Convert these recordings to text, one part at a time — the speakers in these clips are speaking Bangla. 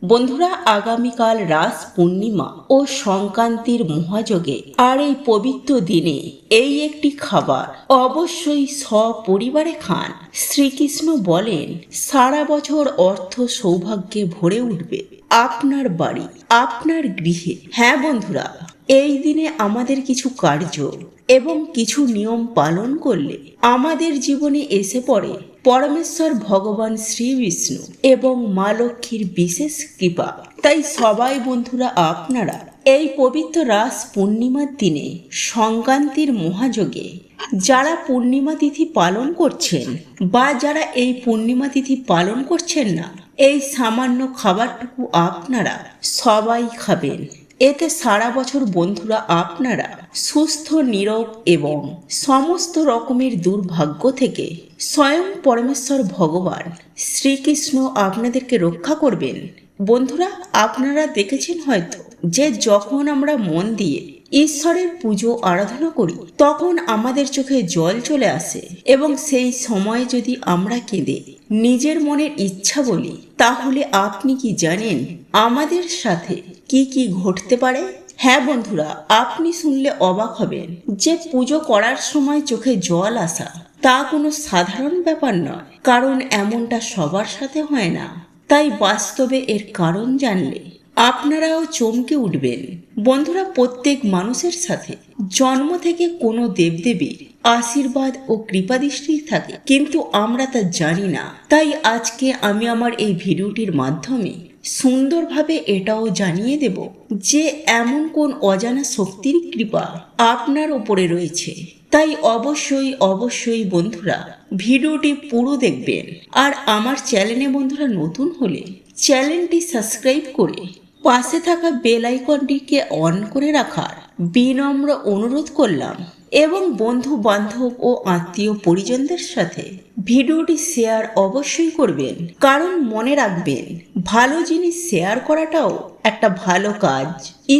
বন্ধুরা, আগামীকাল রাস পূর্ণিমা ও সংক্রান্তির মহাযোগে আর এই পবিত্র দিনে এই একটি খাবার অবশ্যই সপরিবারে খান। শ্রীকৃষ্ণ বলেন, সারা বছর অর্থ সৌভাগ্যে ভরে উঠবে আপনার বাড়ি, আপনার গৃহে। হ্যাঁ বন্ধুরা, এই দিনে আমাদের কিছু কার্য এবং কিছু নিয়ম পালন করলে আমাদের জীবনে এসে পড়ে পরমেশ্বর ভগবান শ্রী বিষ্ণু এবং মা লক্ষ্মীর বিশেষ কৃপা। তাই সবাই বন্ধুরা, আপনারা এই পবিত্র রাস পূর্ণিমার দিনে সংক্রান্তির মহাযোগে যারা পূর্ণিমা তিথি পালন করছেন বা যারা এই পূর্ণিমা তিথি পালন করছেন না, এই সামান্য খাবারটুকু আপনারা সবাই খাবেন। এতে সারা বছর বন্ধুরা আপনারা সুস্থ, নীরোগ এবং সমস্ত রকমের দুর্ভাগ্য থেকে স্বয়ং পরমেশ্বর ভগবান শ্রীকৃষ্ণ আপনাদেরকে রক্ষা করবেন। বন্ধুরা, আপনারা দেখেছেন হয়তো যে যখন আমরা মন দিয়ে ঈশ্বরের পুজো আরাধনা করি তখন আমাদের চোখে জল চলে আসে, এবং সেই সময়ে যদি আমরা কেঁদে নিজের মনের ইচ্ছা বলি, তাহলে আপনি কি জানেন আমাদের সাথে কি কি ঘটতে পারে? হ্যাঁ বন্ধুরা, আপনি শুনলে অবাক হবেন যে পুজো করার সময় চোখে জল আসা তা কোনো সাধারণ ব্যাপার নয়, কারণ এমনটা সবার সাথে হয় না। তাই বাস্তবে এর কারণ জানলে আপনারাও চমকে উঠবেন। বন্ধুরা, প্রত্যেক মানুষের সাথে জন্ম থেকে কোনো দেবদেবীর আশীর্বাদ ও কৃপাদৃষ্টি থাকে, কিন্তু আমরা তা জানি না। তাই আজকে আমি আমার এই ভিডিওটির মাধ্যমে সুন্দরভাবে এটাও জানিয়ে দেব যে এমন কোন অজানা শক্তির কৃপা আপনার উপরে রয়েছে। তাই অবশ্যই বন্ধুরা ভিডিওটি পুরো দেখবেন। আর আমার চ্যানেলে বন্ধুরা নতুন হলে চ্যানেলটি সাবস্ক্রাইব করে পাশে থাকা বেল আইকনটিকে অন করে রাখার বিনম্র অনুরোধ করলাম, এবং বন্ধু বান্ধব ও আত্মীয় পরিজনদের সাথে ভিডিওটি শেয়ার অবশ্যই করবেন। কারণ মনে রাখবেন, ভালো জিনিস শেয়ার করাটাও একটা ভালো কাজ।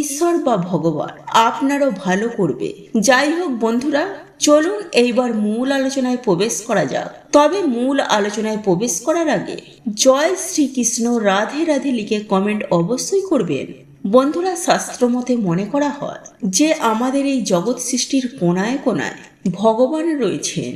ঈশ্বর বা ভগবান আপনারও ভালো করবে। যাই হোক বন্ধুরা, চলুন এইবার মূল আলোচনায় প্রবেশ করা যাক। তবে মূল আলোচনায় প্রবেশ করার আগে জয় শ্রীকৃষ্ণ, রাধে রাধে লিখে কমেন্ট অবশ্যই করবেন। বন্ধুরা, শাস্ত্রমতে মনে করা হয় যে আমাদের এই জগৎ সৃষ্টির কোনায় কোনায় ভগবান রয়েছেন।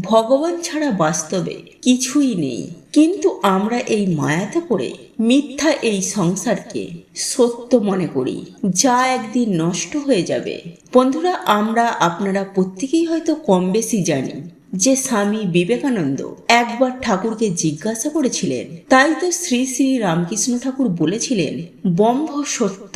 ভগবান ছাড়া বাস্তবে কিছুই নেই, কিন্তু আমরা এই মায়াতে পড়ে মিথ্যা এই সংসারকে সত্য মনে করি, যা একদিন নষ্ট হয়ে যাবে। বন্ধুরা, আপনারা প্রত্যেকেই হয়তো কম বেশি জানি যে স্বামী বিবেকানন্দ একবার ঠাকুরকে জিজ্ঞাসা করেছিলেন। তাই তো শ্রী শ্রী রামকৃষ্ণ ঠাকুর বলেছিলেন, ব্রহ্ম সত্য,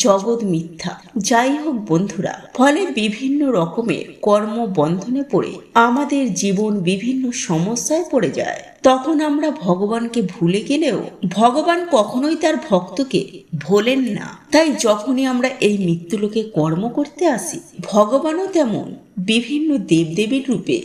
জগৎ মিথ্যা। যাই হোক বন্ধুরা, ফলে বিভিন্ন রকমের কর্ম বন্ধনে পড়ে আমাদের জীবন বিভিন্ন সমস্যায় পড়ে যায়। তখন আমরা ভগবানকে ভুলে গেলেও ভগবান কখনোই তার ভক্তকে ভোলেন না। তাই যখনই আমরা এই মৃত্যুলোকে কর্ম করতে আসি, ভগবানও তেমন বিভিন্ন দেবদেবীর রূপে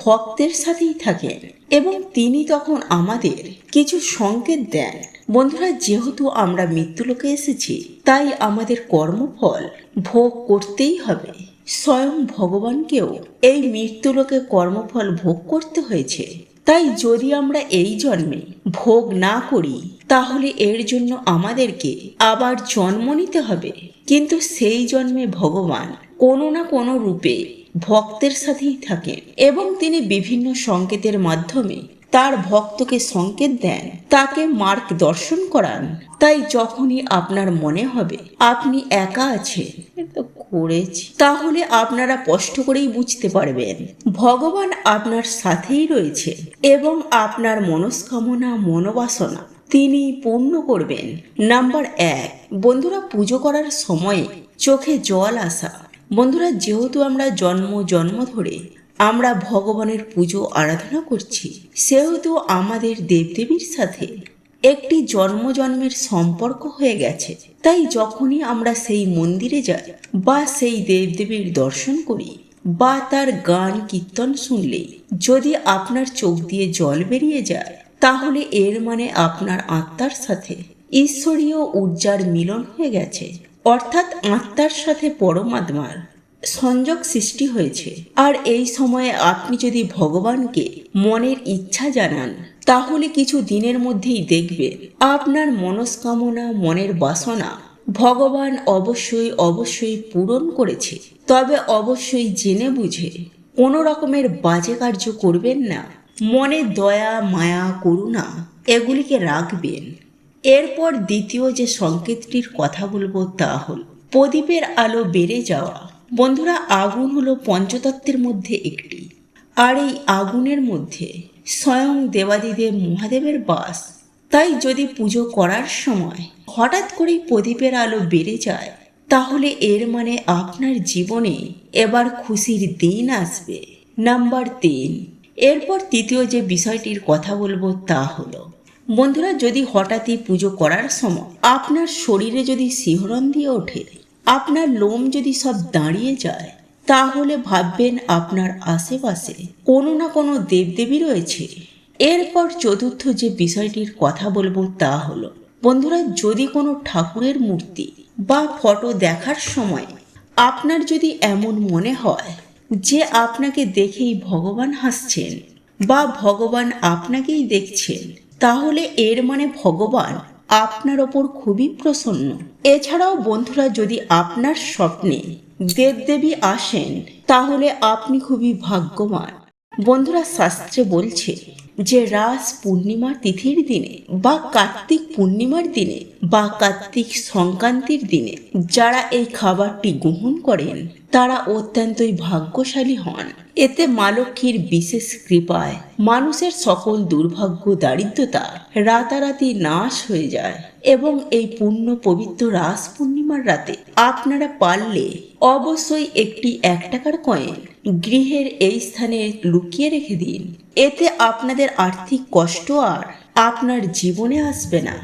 ভক্তের সাথেই থাকেন, এবং তিনি তখন আমাদের কিছু সংকেত দেন। বন্ধুরা, যেহেতু আমরা মৃত্যুলোকে এসেছি, তাই আমাদের কর্মফল ভোগ করতেই হবে। স্বয়ং ভগবানকেও এই মৃত্যুলোকে কর্মফল ভোগ করতে হয়েছে। তাই যদি আমরা এই জন্মে ভোগ না করি, তাহলে এর জন্য আমাদেরকে আবার জন্ম নিতে হবে। কিন্তু সেই জন্মে ভগবান কোনো না কোনো রূপে ভক্তের সাথেই থাকেন, এবং তিনি বিভিন্ন সংকেতের মাধ্যমে তার ভক্তকে সংকেত দেন, তাকে মার্গ দর্শন করান। তাই যখনই আপনার মনে হবে আপনি একা আছেন, তাহলে আপনারা স্পষ্ট করেই বুঝতে পারবেন ভগবান আপনার সাথেই রয়েছে, এবং আপনার মনস্কামনা, মনোবাসনা তিনি পূর্ণ করবেন। নাম্বার 1, বন্ধুরা, পুজো করার সময়ে চোখে জল আসা। বন্ধুরা, যেহেতু আমরা জন্ম ধরে আমরা ভগবানের পুজো আরাধনা করছি, সেহেতু আমাদের দেবদেবীর সাথে একটি জন্মের সম্পর্ক হয়ে গেছে। তাই যখনই আমরা সেই মন্দিরে যাই বা সেই দেবদেবীর দর্শন করি বা তার গান কীর্তন শুনলে যদি আপনার চোখ দিয়ে জল বেরিয়ে যায়, তাহলে এর মানে আপনার আত্মার সাথে ঈশ্বরীয় ঊর্জার মিলন হয়ে গেছে, অর্থাৎ আত্মার সাথে পরমাত্মার সংযোগ সৃষ্টি হয়েছে। আর এই সময়ে আপনি যদি ভগবানকে মনের ইচ্ছা জানান, তাহলে কিছু দিনের মধ্যেই দেখবেন আপনার মনস্কামনা, মনের বাসনা ভগবান অবশ্যই পূরণ করেছে। তবে অবশ্যই জেনে বুঝে কোনো রকমের বাজে কার্য করবেন না। মনে দয়া, মায়া, করুণা এগুলিকে রাখবেন। এরপর দ্বিতীয় যে সংকেতটির কথা বলবো তা হল প্রদীপের আলো বেড়ে যাওয়া। বন্ধুরা, আগুন হলো পঞ্চতত্ত্বের মধ্যে একটি, আর এই আগুনের মধ্যে স্বয়ং দেবাদিদেব মহাদেবের বাস। তাই যদি পুজো করার সময় হঠাৎ করেই প্রদীপের আলো বেড়ে যায়, তাহলে এর মানে আপনার জীবনে এবার খুশির দিন আসবে। নাম্বার 3। এরপর তৃতীয় যে বিষয়টির কথা বলবো তা হলো, বন্ধুরা, যদি হঠাৎই পুজো করার সময় আপনার শরীরে যদি শিহরণ দিয়ে ওঠে, আপনার লোম যদি সব দাঁড়িয়ে যায়, তাহলে ভাববেন আপনার আশেপাশে কোনো না কোনো দেবদেবী রয়েছে। এরপর চতুর্থ যে বিষয়টির কথা বলবো তা হলো, বন্ধুরা, যদি কোনো ঠাকুরের মূর্তি বা ফটো দেখার সময় আপনার যদি এমন মনে হয় যে আপনাকে দেখেই ভগবান হাসছেন বা ভগবান আপনাকেই দেখছেন, তাহলে এর মানে ভগবান আপনার ওপর খুবই প্রসন্ন। এছাড়াও বন্ধুরা, যদি আপনার স্বপ্নে দেবদেবী আসেন, তাহলে আপনি খুবই ভাগ্যবান। বন্ধুরা, শাস্ত্রে বলছে যে রাস পূর্ণিমার তিথির দিনে বা কার্তিক পূর্ণিমার দিনে বা কার্তিক সংক্রান্তির দিনে যারা এই খাবারটি গ্রহণ করেন, তারা অত্যন্তই ভাগ্যশালী হন। এতে মা লক্ষ্মীর বিশেষ কৃপায় মানুষের সকল দুর্ভাগ্য, দারিদ্রতা রাতারাতি নাশ হয়ে যায়। এবং এই পূর্ণ পবিত্র রাস পূর্ণিমার রাতে আপনারা পারলে অবশ্যই একটি 1 টাকার কয়েন গৃহের এই স্থানে লুকিয়ে রেখে দিন। এতে আপনাদের আর্থিক কষ্ট আর আপনার জীবনে আসবে না।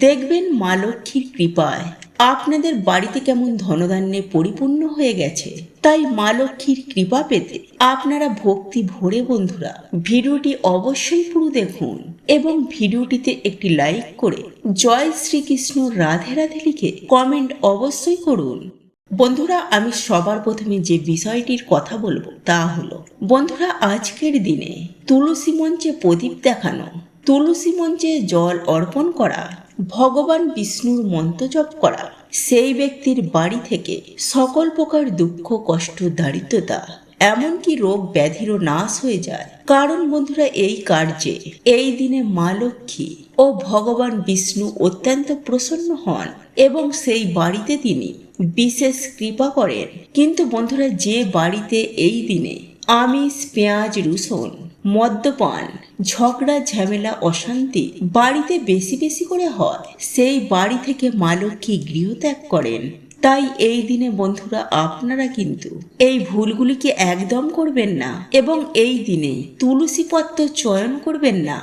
দেখবেন মা লক্ষ্মীর কৃপায় আপনাদের বাড়িতে কেমন ধনধান্যে পরিপূর্ণ হয়ে গেছে। তাই মা লক্ষ্মীর কৃপা পেতে আপনারা ভক্তি ভরে বন্ধুরা ভিডিওটি অবশ্যই পুরো দেখুন এবং ভিডিওটিতে একটি লাইক করে জয় শ্রীকৃষ্ণ, রাধে রাধে লিখে কমেন্ট অবশ্যই করুন। বন্ধুরা, আমি সবার প্রথমে যে বিষয়টির কথা বলবো তা হলো, বন্ধুরা, আজকের দিনে তুলসী মঞ্চে প্রদীপ দেখানো, তুলসী মঞ্চে জল অর্পণ করা, ভগবান বিষ্ণুর মন্ত্র জপ করা সেই ব্যক্তির বাড়ি থেকে সকল প্রকার দুঃখ, কষ্ট, দারিদ্রতা এমনকি রোগ ব্যাধিরও নাশ হয়ে যায়। কারণ বন্ধুরা, এই কার্যে এই দিনে মা লক্ষ্মী ও ভগবান বিষ্ণু অত্যন্ত প্রসন্ন হন এবং সেই বাড়িতে তিনি বিশেষ কৃপা করেন। কিন্তু বন্ধুরা, যে বাড়িতে এই দিনে আমিষ, পেঁয়াজ, রসুন, মদ্যপান, ঝগড়া, ঝামেলা, অশান্তি বাড়িতে বেশি বেশি করে হয়, সেই বাড়ি থেকে মা লক্ষ্মী গৃহত্যাগ করেন। তাই এই দিনে বন্ধুরা আপনারা কিন্তু এই ভুলগুলিকে একদম করবেন না এবং এই দিনে তুলসী পত্র চয়ন করবেন না।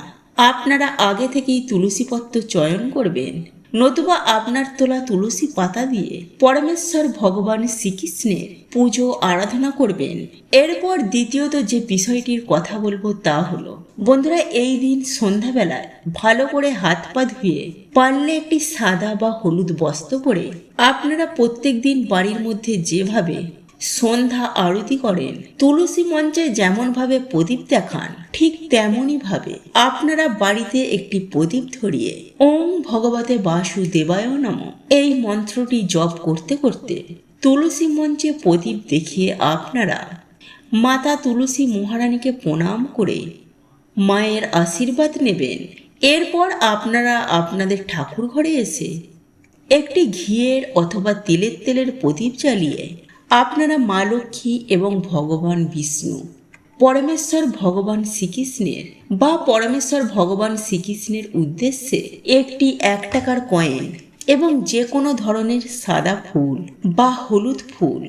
আপনারা আগে থেকেই তুলসী পত্র চয়ন করবেন, নতুবা আপনার তোলা তুলসী পাতা দিয়ে পরমেশ্বর ভগবান শ্রীকৃষ্ণের পুজো আরাধনা করবেন। এরপর দ্বিতীয়ত যে বিষয়টির কথা বলবো তা হলো, বন্ধুরা, এই দিন সন্ধ্যাবেলায় ভালো করে হাত পা ধুয়ে পারলে একটি সাদা বা হলুদ বস্ত্র পরে আপনারা প্রত্যেক দিন বাড়ির মধ্যে যেভাবে সন্ধ্যা আরতি করেন, তুলসী মঞ্চে যেমন ভাবে প্রদীপ দেখান, ঠিক তেমনই ভাবে আপনারা বাড়িতে একটি প্রদীপ ধরিয়ে ওম ভগবতে বাসুদেবায় নমঃ এই মন্ত্রটি জপ করতে করতে তুলসী মঞ্চে প্রদীপ দেখিয়ে আপনারা মাতা তুলসী মহারানীকে প্রণাম করে মায়ের আশীর্বাদ নেবেন। এরপর আপনারা আপনাদের ঠাকুর ঘরে এসে একটি ঘিয়ের অথবা তেলের প্রদীপ জ্বালিয়ে আপনারা মা লক্ষ্মী এবং ভগবান বিষ্ণু, পরমেশ্বর ভগবান শ্রীকৃষ্ণের উদ্দেশ্যে একটি 1 টাকার কয়েন এবং যে কোনো ধরনের সাদা ফুল বা হলুদ ফুল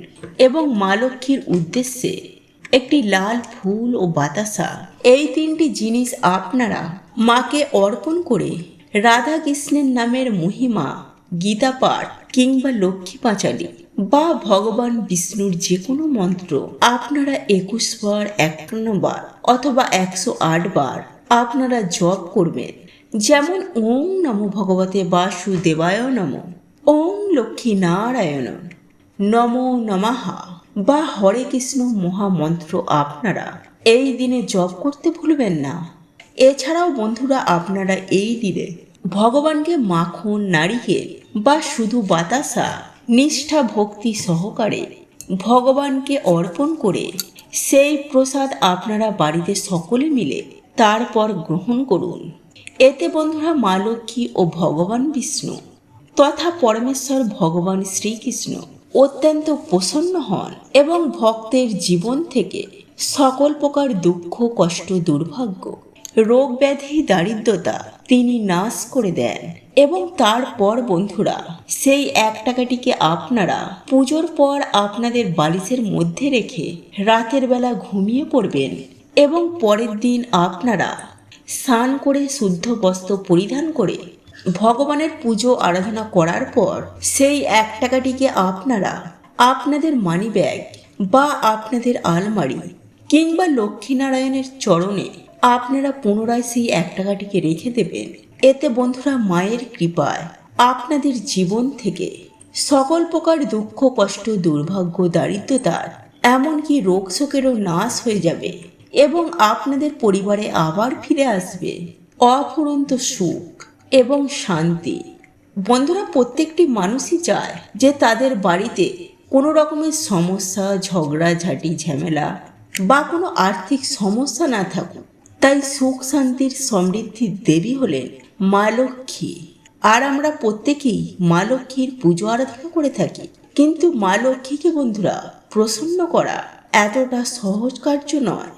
এবং মা লক্ষ্মীর উদ্দেশ্যে একটি লাল ফুল ও বাতাসা, এই 3টি জিনিস আপনারা মাকে অর্পণ করে রাধা কৃষ্ণের নামের মহিমা, গীতা পাঠ কিংবা লক্ষ্মী পাঁচালী বা ভগবান বিষ্ণুর যে কোনো মন্ত্র আপনারা 21 বার, 51 বার অথবা 108 বার আপনারা জপ করবেন। যেমন ওম নমো ভগবতে বাসুদেবায় নমঃ, ওম লক্ষ্মী নারায়ণ নমো নমঃ, বা হরে কৃষ্ণ মহামন্ত্র আপনারা এই দিনে জপ করতে ভুলবেন না। এছাড়াও বন্ধুরা আপনারা এই দিনে ভগবানকে মাখন, নারিকেল বা শুধু বাতাসা নিষ্ঠা ভক্তি সহকারে ভগবানকে অর্পণ করে সেই প্রসাদ আপনারা বাড়িতে সকলে মিলে তারপর গ্রহণ করুন। এতে বন্ধুরা মা লক্ষ্মী ও ভগবান বিষ্ণু তথা পরমেশ্বর ভগবান শ্রীকৃষ্ণ অত্যন্ত প্রসন্ন হন এবং ভক্তের জীবন থেকে সকল প্রকার দুঃখ, কষ্ট, দুর্ভাগ্য, রোগ ব্যাধি, দারিদ্রতা তিনি নাশ করে দেন। এবং তারপর বন্ধুরা সেই 1 টাকাটিকে আপনারা পুজোর পর আপনাদের বালিশের মধ্যে রেখে রাতের বেলা ঘুমিয়ে পড়বেন এবং পরের দিন আপনারা স্নান করে শুদ্ধ বস্ত্র পরিধান করে ভগবানের পুজো আরাধনা করার পর সেই 1 টাকাটিকে আপনারা আপনাদের মানি ব্যাগ বা আপনাদের আলমারি কিংবা লক্ষ্মীনারায়ণের চরণে আপনারা পুনরায় সেই 1 টাকাটিকে রেখে দেবেন। এতে বন্ধুরা মায়ের কৃপায় আপনাদের জীবন থেকে সকল প্রকার দুঃখ, কষ্ট, দুর্ভাগ্য, দারিদ্রতার এমনকি রোগ শোকেরও নাশ হয়ে যাবে এবং আপনাদের পরিবারে আবার ফিরে আসবে অফুরন্ত সুখ এবং শান্তি। বন্ধুরা প্রত্যেকটি মানুষই চায় যে তাদের বাড়িতে কোনো রকমের সমস্যা, ঝগড়া ঝাঁটি, ঝামেলা বা কোনো আর্থিক সমস্যা না থাকুক। তাই সুখ শান্তির সমৃদ্ধির দেবী হলেন মা লক্ষ্মী। আর আমরা প্রত্যেকেই মা লক্ষ্মীর পুজো আরাধনা করে থাকি। কিন্তু মা লক্ষ্মীকে বন্ধুরা প্রসন্ন করা এতটা সহজ কার্য নয়।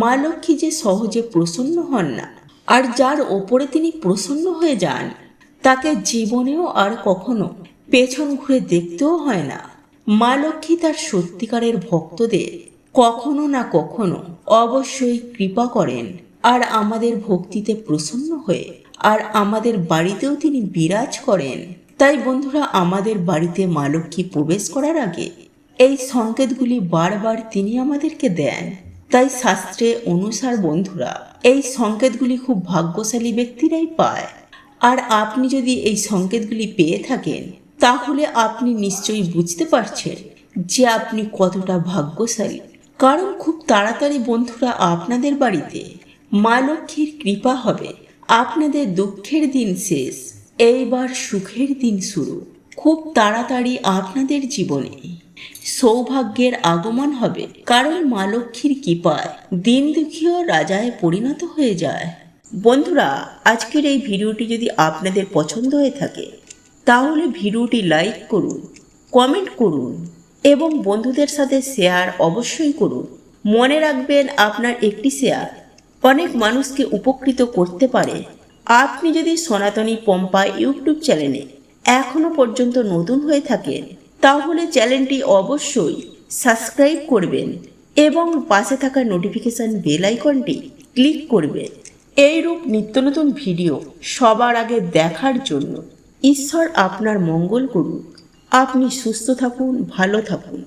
মা লক্ষ্মী যে সহজে প্রসন্ন হন না, আর যার ওপরে তিনি প্রসন্ন হয়ে যান তাকে জীবনেও আর কখনো পেছন ঘুরে দেখতেও হয় না। মা লক্ষ্মী তার সত্যিকারের ভক্তদের কখনো না কখনো অবশ্যই কৃপা করেন আর আমাদের ভক্তিতে প্রসন্ন হয়ে আর আমাদের বাড়িতেও তিনি বিরাজ করেন। তাই বন্ধুরা আমাদের বাড়িতে মা লক্ষ্মী প্রবেশ করার আগে এই সংকেতগুলি বারবার তিনি আমাদেরকে দেন। তাই শাস্ত্রে অনুসার বন্ধুরা এই সংকেতগুলি খুব ভাগ্যশালী ব্যক্তিরাই পায়। আর আপনি যদি এই সংকেতগুলি পেয়ে থাকেন তাহলে আপনি নিশ্চয়ই বুঝতে পারছেন যে আপনি কতটা ভাগ্যশালী। কারণ খুব তাড়াতাড়ি বন্ধুরা আপনাদের বাড়িতে মা লক্ষ্মীর কৃপা হবে। আপনাদের দুঃখের দিন শেষ, এইবার সুখের দিন শুরু। খুব তাড়াতাড়ি আপনাদের জীবনে সৌভাগ্যের আগমন হবে, কারণ মা লক্ষ্মীর কৃপায় দিন দুঃখীও রাজায় পরিণত হয়ে যায়। বন্ধুরা আজকের এই ভিডিওটি যদি আপনাদের পছন্দ হয়ে থাকে তাহলে ভিডিওটি লাইক করুন, কমেন্ট করুন এবং বন্ধুদের সাথে শেয়ার অবশ্যই করুন। মনে রাখবেন আপনার একটি শেয়ার অনেক মানুষকে উপকৃত করতে পারে। আপনি যদি সনাতনী পম্পা ইউটিউব চ্যানেলে এখনো পর্যন্ত নতুন হয়ে থাকেন তাহলে চ্যানেলটি অবশ্যই সাবস্ক্রাইব করবেন এবং পাশে থাকা নোটিফিকেশন বেল আইকনটি ক্লিক করবেন। এইরূপ নিত্য নতুন ভিডিও সবার আগে দেখার জন্য ঈশ্বর আপনার মঙ্গল করুন। আপনি সুস্থ থাকুন, ভালো থাকুন।